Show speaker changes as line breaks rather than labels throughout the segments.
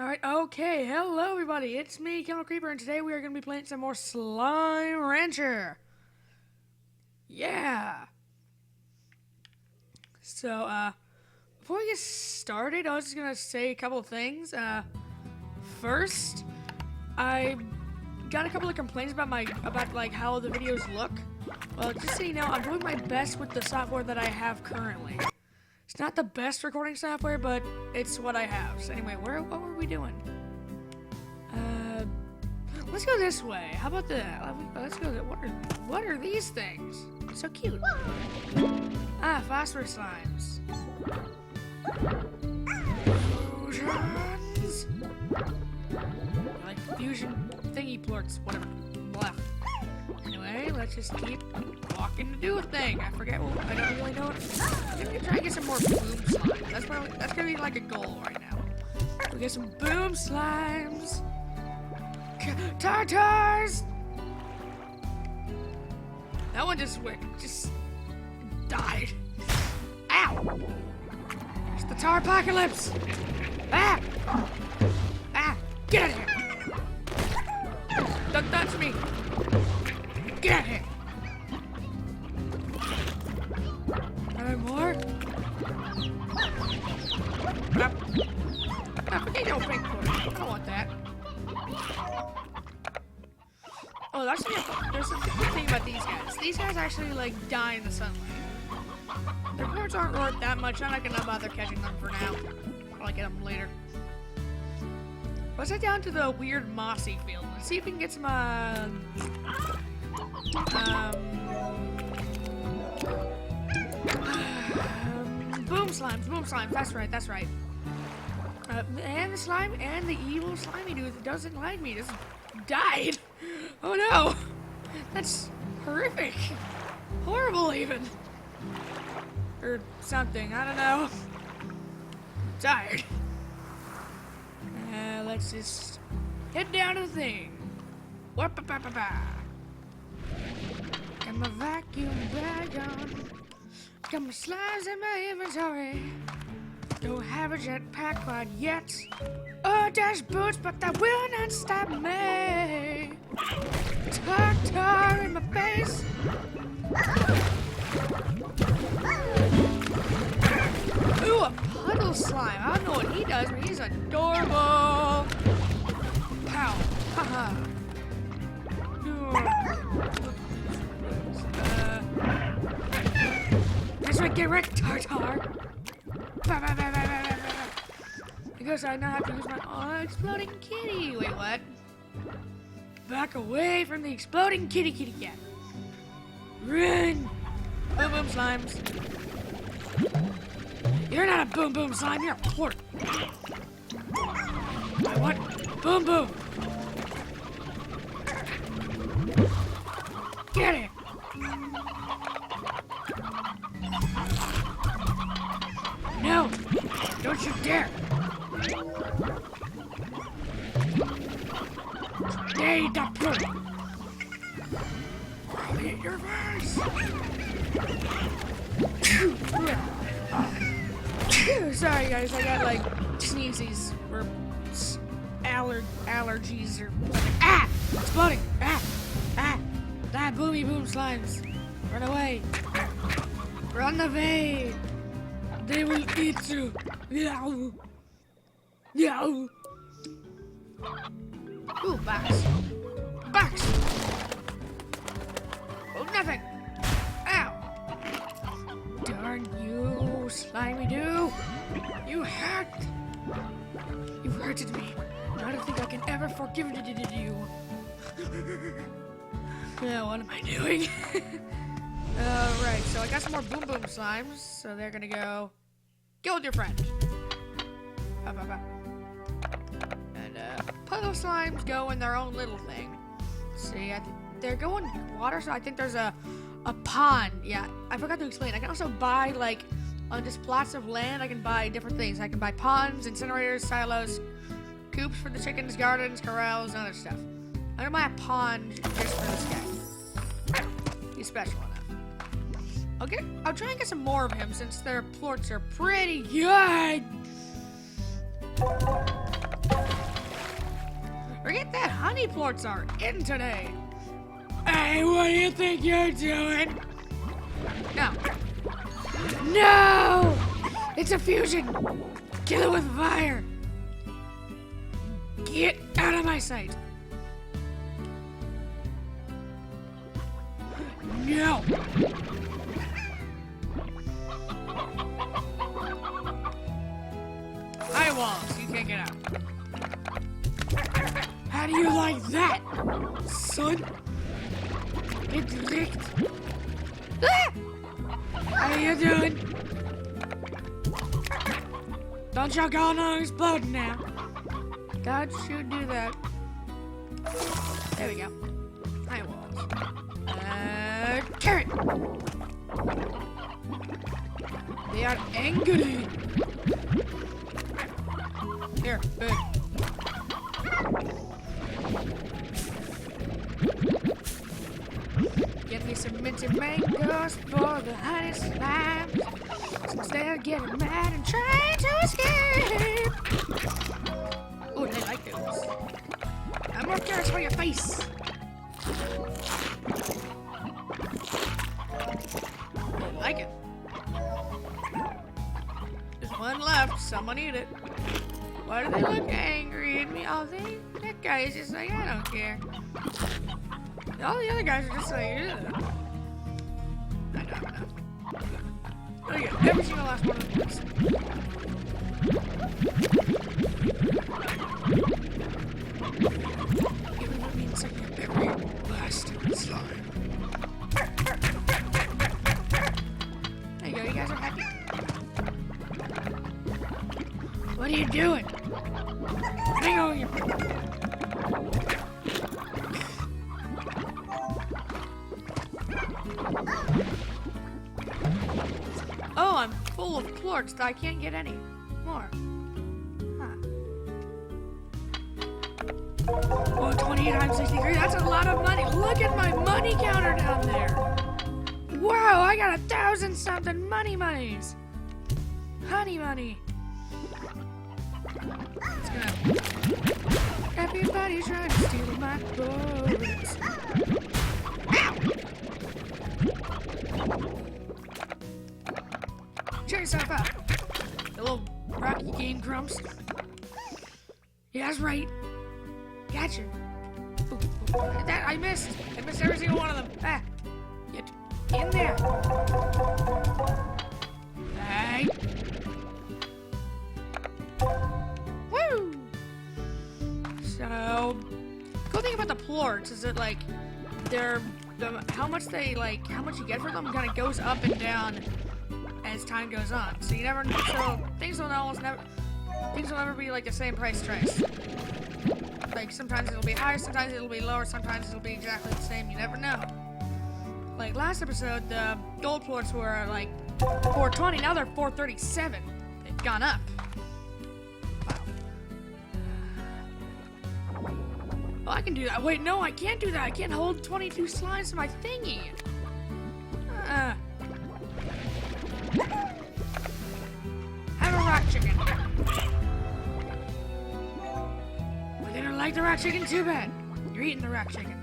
Alright, okay, hello everybody, it's me, Killer Creeper, and today we are going to be playing some more Slime Rancher. Yeah! So, before we get started, I was just going to say a couple of things. First, I got a couple of complaints about how the videos look. Well, just so you know, I'm doing my best with the software that I have currently. It's not the best recording software, but it's what I have. So anyway, what were we doing? Let's go this way. How about that? Let's go there. What are these things? So cute. Phosphorus slimes. Fusions. Like fusion thingy plorts, whatever. Blah. Anyway, let's just keep walking to do a thing. I forget what, I don't really know what. I'm gonna try and get some more boom slimes. That's gonna be like a goal right now. We get some boom slimes. Tarr-Tarrs! That one just died. Ow! It's the tar apocalypse! Ah! Get out of here! Don't touch me! Get out of here! Are there more? Potato pink one. I don't want that. Oh, there's a good thing about these guys. These guys actually, like, die in the sunlight. Their parts aren't worth that much. I'm not gonna bother catching them for now. I'll get them later. Let's head down to the weird mossy field. Let's see if we can get some, boom slimes, that's right. And the slime and the evil slimy dude that doesn't like me just died. Oh no! That's horrific. Horrible even. Or something, I don't know. I'm tired. Let's just head down to the thing. Got my vacuum bag on. Got my slimes in my inventory. Don't have a jetpack quite yet. Or dash boots, but that will not stop me. Tarr-Tarr in my face. Ooh, a puddle slime. I don't know what he does, but he's adorable. Pow. Haha. That's right, get wrecked, Tarr-Tarr. I guess I now have to use my exploding kitty. Wait, what? Back away from the exploding kitty cat. Run! Boom boom slimes. You're not a boom boom slime, you're a plort. I want boom boom. Get it! No! Don't you dare! Stay the plort! I'll hit your face! Sorry guys, I got like sneezes or allergies or exploding! Boomy boom slimes! Run away! Run away! They will eat you! Yow! Yow! Ooh, box! Box! Oh, nothing! Ow! Darn you, slimy do! You hurt! You hurted me. I don't think I can ever forgive you. Now, what am I doing? Right, so I got some more boom boom slimes, so they're gonna go with your friend. And puddle slimes go in their own little thing. See, they're going water, so I think there's a pond. Yeah, I forgot to explain. I can also buy, like, on just plots of land, I can buy different things. I can buy ponds, incinerators, silos, coops for the chickens, gardens, corrals, and other stuff. I'm gonna buy a pond just for this guy. He's special enough. I'll try and get some more of him since their plorts are pretty good. honey plorts are in today. Hey, what do you think you're doing? No. No! It's a fusion! Kill it with fire! Get out of my sight! No! High walls, you can't get out. How do you like that, son? It's licked. Ah! How you doing? Don't you go no exploding now. Don't you do that. There we go. High walls. Carrot! They are angry. Here, food. Get me some minted mangoes for the honey slimes. Since they're getting mad and trying to escape. Oh, they like those. And more carrots for your face. They like it. There's one left. Someone eat it. Why do they look angry at me? Oh, that guy is just like, I don't care. All the other guys are just like, ugh. I know. Oh yeah, every single last one of these. Even though it means like every last slime. There you go, you guys are happy? What are you doing? Hang on you. Oh, I'm full of plorts that I can't get any more. Huh. Oh, 28 times 63, that's a lot of money. Look at my money counter down there. Wow, I got 1,000 something monies. Honey money. It's gonna... Everybody's trying to steal my boats. Ow! Cheer yourself up. The little rocky game grumps. Yeah, that's right. Gotcha. Ooh, ooh. That I missed. I missed every single one of them. Ah. Get in there. Hey. Woo! So, cool thing about the plorts is that like how much you get for them kind of goes up and down as time goes on. So you never things will never be like the same price twice. Like sometimes it'll be higher, sometimes it'll be lower, sometimes it'll be exactly the same. You never know. Like last episode, the gold plorts were like 420, now they're 437. They've gone up. Oh, I can do that. Wait, no, I can't do that. I can't hold 22 slimes to my thingy. Have a rock chicken. Well, they don't like the rock chicken too bad. You're eating the rock chicken.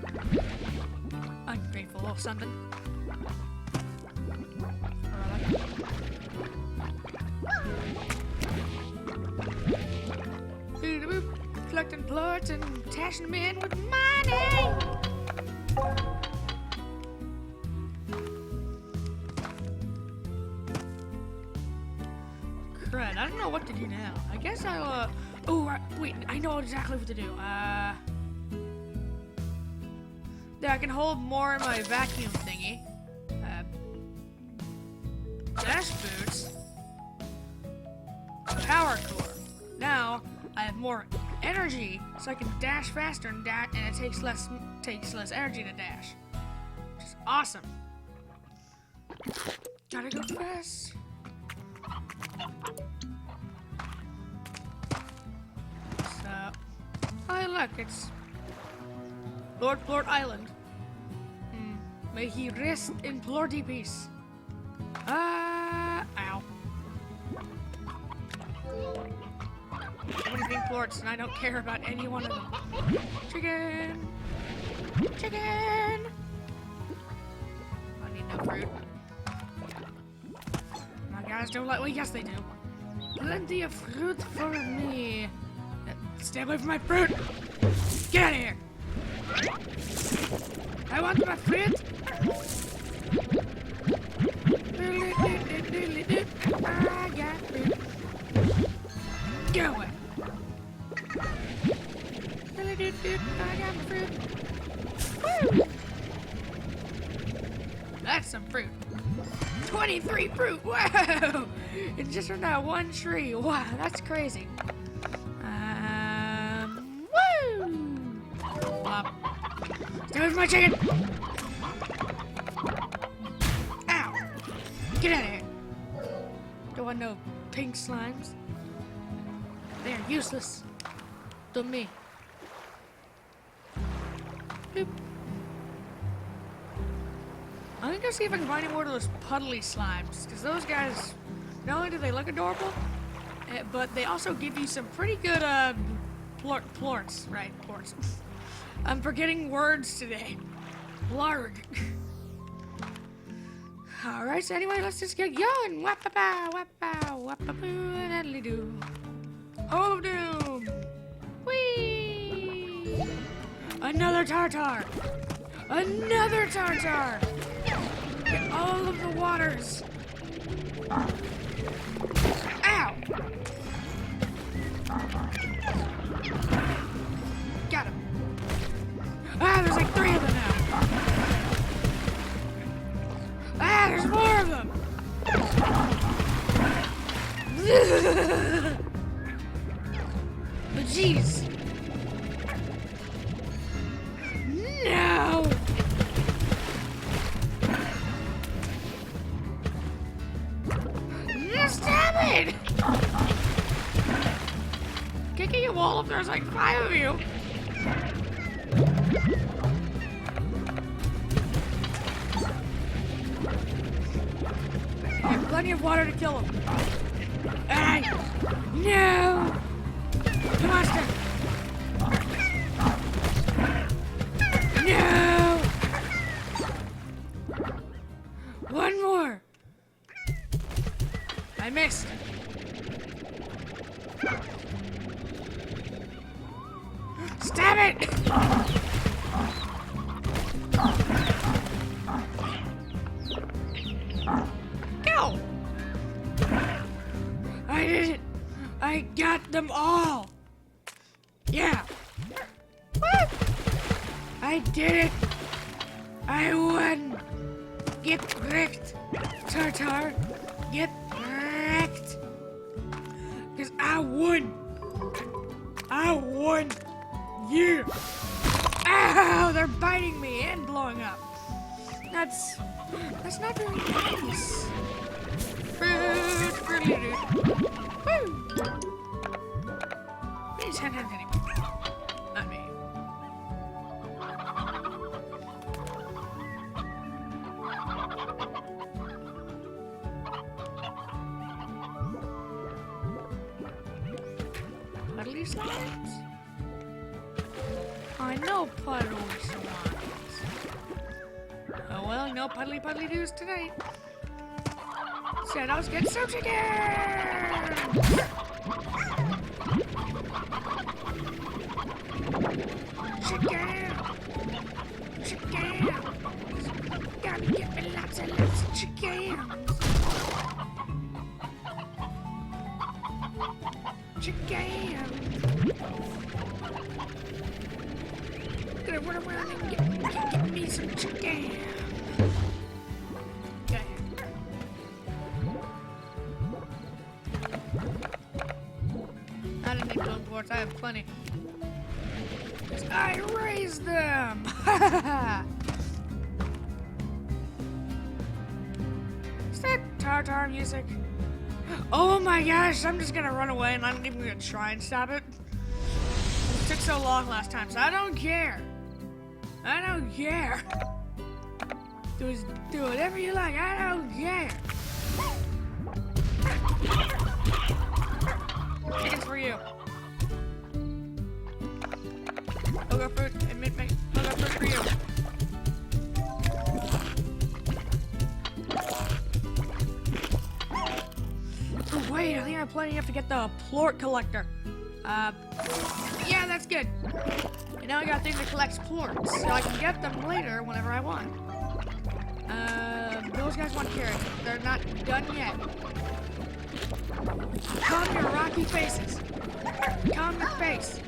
Ungrateful little something. Collecting plorts and tashing them in with money. Crud, I don't know what to do now. I guess I'll, wait, I know exactly what to do. Yeah, I can hold more in my vacuum thingy. Dash boots. Power core. Now, I have more energy, so I can dash faster and it takes less energy to dash. Which is awesome. Gotta go fast. So, oh look, it's Lord Plort Island. May he rest in plorty peace. Ow. What do you think? plorts, and I don't care about any one of them. Chicken! Chicken! I need no fruit. My guys don't like. Well, yes, they do. Plenty of fruit for me. Stay away from my fruit! Get out of here! I want my fruit! I got fruit. Get away! I got my fruit. Woo! That's some fruit. 23 fruit! Whoa! It's just from that one tree. Wow, that's crazy. Woo! Plop. Stay with my chicken! Ow! Get out of here! Don't want no pink slimes. They're useless to me. Boop. I'm gonna go see if I can find any more of those puddly slimes, because those guys, not only do they look adorable, but they also give you some pretty good plorts, right? Plorts. I'm forgetting words today. Blarg. Alright, so anyway, let's just get going. Wap-a-pow, wap-pow, wap-a-boo, diddly-doo. Hole of Doom! Whee! Another Tarr-Tarr! Another Tarr-Tarr! Get all of the waters! Ow! Got him! Ah, there's like 3 of them now! Ah, there's 4 of them! But jeez! No! Stop it! Can't get you all if there's like 5 of you. You have plenty of water to kill him. Hey! No! Come on, Steph! No! One more! I missed! Stab it! Go! I did it! I got them all! Yeah! Woo! I did it! I won! Get wrecked, Tarr-Tarr! Get wrecked! Because I won! I won! Yeah! Ow! They're biting me and blowing up. That's not very nice. Woo! Please hand anyway. Not me. Puddly slimes? I know puddly slimes. Oh well, no puddly doos tonight. Said I was getting some chicken! Chicken! Chicken! Gotta get me lots of chicken! Chicken! Gonna run around and get me some chicken! Okay. I don't need bone boards, I have plenty. I raised them! Is that Tarr-Tarr music? Oh my gosh, I'm just gonna run away and I'm not even gonna try and stop it. It took so long last time, so I don't care. I don't care. Do whatever you like, I don't care. Chicken's for you. I'll go first. Admit me. I'll go first for you. Oh, wait, I think I have plenty enough to get the plort collector. Yeah, that's good. And now I got a thing that collects plorts, so I can get them later whenever I want. Those guys want carrots. They're not done yet. Calm your rocky faces. Calm your face.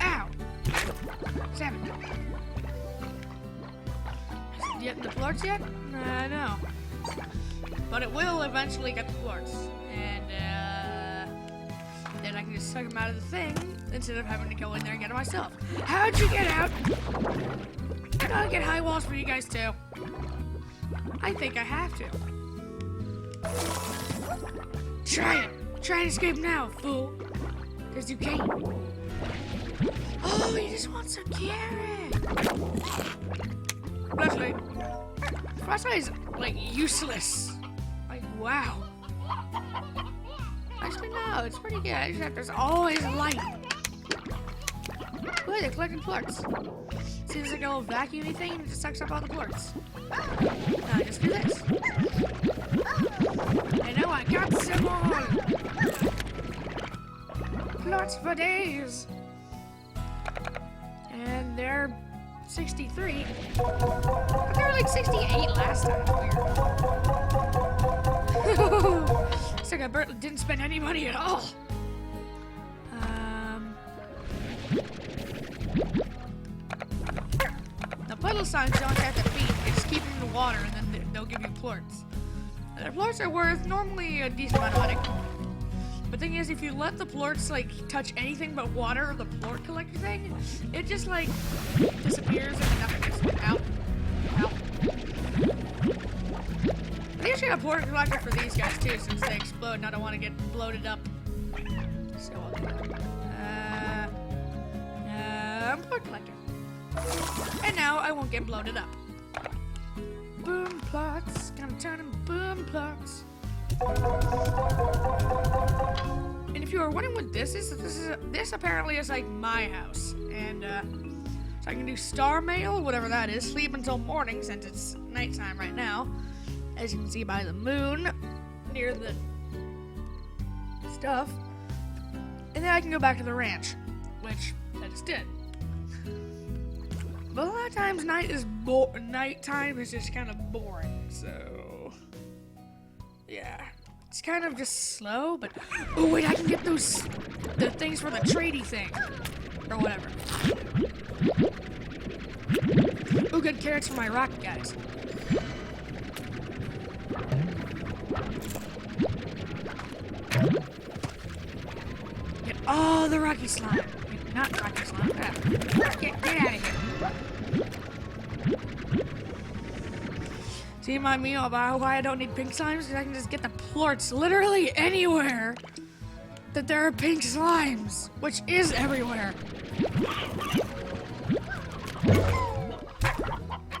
Ow! 7. Getting the plorts yet? No. But it will eventually get the plorts. And, then I can just suck them out of the thing instead of having to go in there and get them myself. How'd you get out? I gotta get high walls for you guys too. I think I have to. Try it. Try and escape now, fool. Because you can't. Oh, he just wants some carrot. Flashlight is, like, useless. Like, wow. Actually, no, it's pretty good. Except there's always light. Look, they're collecting plorts. See, there's like a little vacuum-y thing and it just sucks up all the plorts. Now, just do this. And now I got some more! Plorts for days! And they're 63. But they were like 68 last time. It's like I didn't spend any money at all. The puddle signs don't have to feed. They just keep them in the water and then they'll give you plorts. And the plorts are worth normally a decent amount of money. But the thing is, if you let the plorts like touch anything but water or the plort collector thing, it just like disappears and nothing gets out. I should have a plort collector for these guys too, since they explode and I don't want to get bloated up. So I'll do that. Plort collector. And now I won't get bloated up. Boom plots, gonna turn them boom plots. And if you were wondering what this is this apparently is like my house. And so I can do star mail, whatever that is, sleep until morning since it's nighttime right now. As you can see by the moon near the stuff. And then I can go back to the ranch, which I just did. But a lot of times nighttime is just kind of boring, so yeah. It's kind of just slow, but oh wait, I can get the things for the tradey thing. Or whatever. Oh, good carrots for my rocket guys. Get all the rocky slime. Not rocky slime. Get out of here. See my meal about why I don't need pink slimes? Because I can just get the plorts literally anywhere that there are pink slimes, which is everywhere.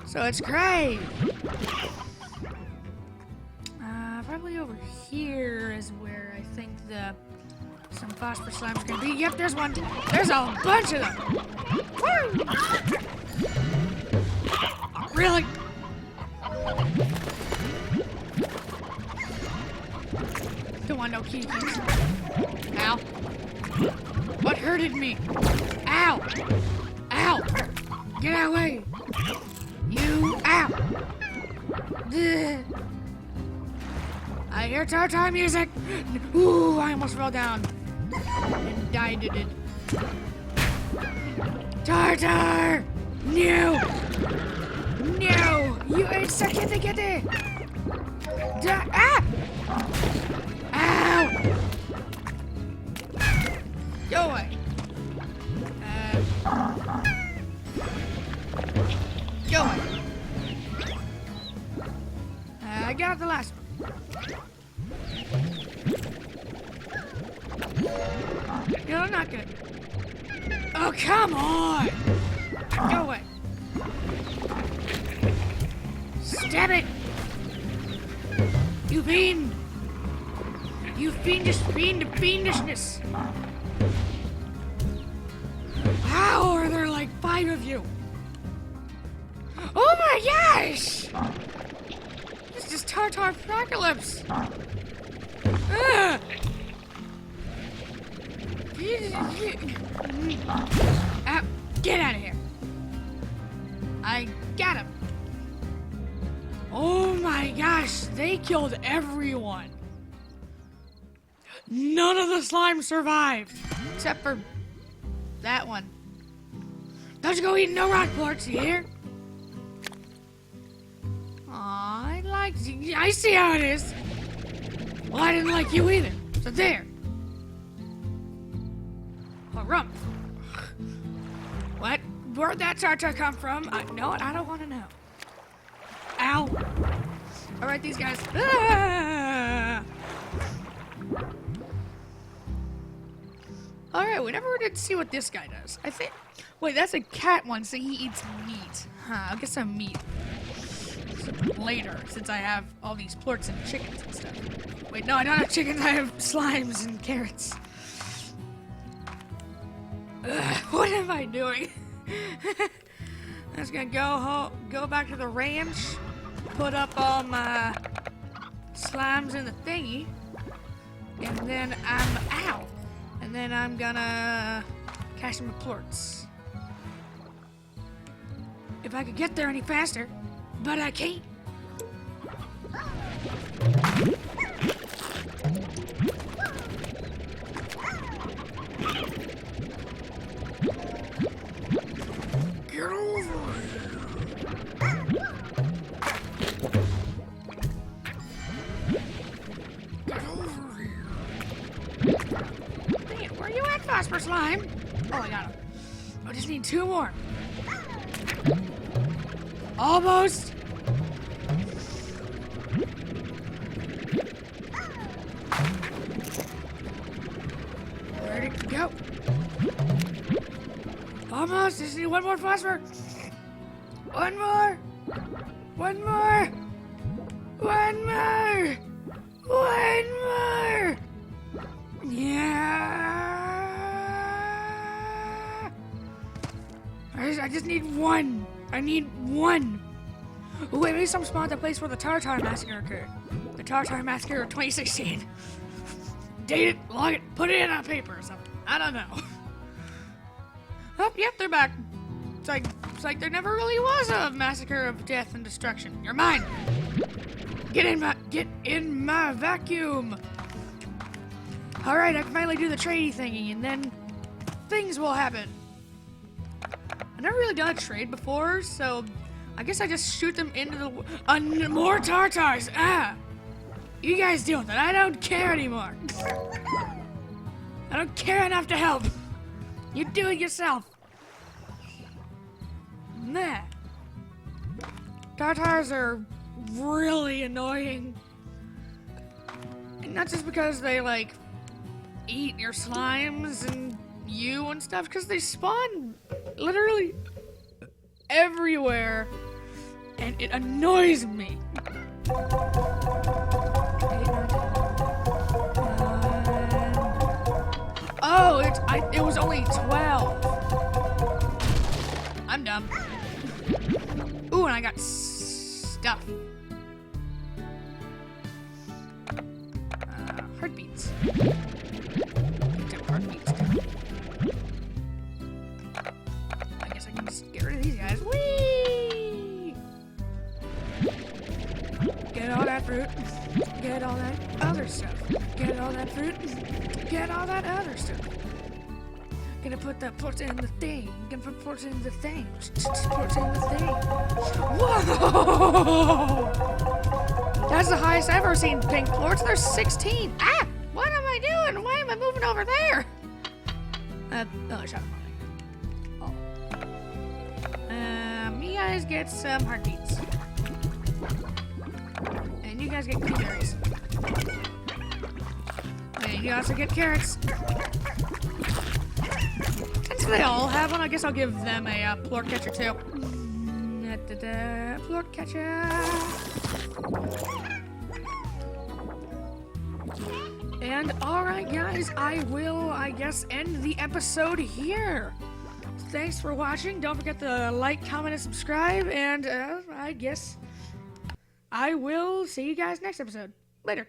So it's great. Probably over here is where I think some phosphorus slimes are gonna be. Yep, there's one. There's a bunch of them. Woo! Really? Don't want no kitties. Ow. What hurted me? Ow! Ow! Get out of the way! You! Ow! Ugh. I hear Tarr-Tarr music! Ooh, I almost fell down. And died it. Tarr-Tarr! No! No! You ain't sucking the kitty! Ah! Ow! Go away. Go away. I got the last one. No, I'm not good. Oh, come on! Go away. Stab it! You mean... You fiendishness! How are there like 5 of you? Oh my gosh! This is Tarr-Tarr apocalypse! Get out of here! I got him! Oh my gosh, they killed everyone! None of the slime survived! Except for that one. Don't you go eating no rock plorts, you hear? Aw, I see how it is. Well, I didn't like you either, so there. Oh, rump. What? Where'd that Tarr-Tarr come from? No, I don't want to know. Ow. Alright, these guys. Ah! Alright, we never did see what this guy does. I think... Wait, that's a cat one, so he eats meat. Huh, I'll get some meat. Later, since I have all these plorts and chickens and stuff. Wait, no, I don't have chickens, I have slimes and carrots. Ugh, what am I doing? I'm just gonna go back to the ranch, put up all my slimes in the thingy, and then I'm out. And then I'm gonna cash my plorts. If I could get there any faster, but I can't. Get over here. Get over here. Man, where you at, Phosphor Slime? Oh, I got him. I just need 2 more. Almost. Where'd it go? Almost. Just need 1 more phosphor. 1 more. 1 more. 1 more. 1 more. Yeah. I just need 1. I need 1. Ooh, wait, maybe some spawn at the place where the Tarr-Tarr massacre occurred. The Tarr-Tarr massacre of 2016. Date it, log it, put it in on paper or something. I don't know. Oh, yep, they're back. It's like there never really was a massacre of death and destruction. You're mine. Get in my vacuum. All right, I can finally do the tradey thingy, and then things will happen. I've never really done a trade before, so I guess I just shoot them into the... more Tarr-Tarrs! Ah! You guys deal with it. I don't care anymore. I don't care enough to help. You do it yourself. Nah. Tarr-Tarrs are really annoying. And not just because they, like, eat your slimes and you and stuff, because they spawn literally everywhere, and it annoys me. Oh, it was only 12. I'm dumb. Ooh, and I got stuff. Heartbeats. Heartbeats. I guess I can just get rid of these guys. Whee! Get all that fruit. Get all that other stuff. Get all that fruit. Get all that other stuff. Gonna put that plort in the thing. Gonna put plort in the thing. Plort in the thing. Whoa! That's the highest I've ever seen pink plorts. There's 16. Ah! What am I doing? Why am I moving over there? Oh, I shot him. Oh. You guys get some heartbeats. And you guys get blueberries. And you also get carrots. Since they all have one, I guess I'll give them a plort catcher too. Plort catcher. And alright guys, I will, I guess, end the episode here. Thanks for watching. Don't forget to like, comment, and subscribe. And I guess I will see you guys next episode. Later.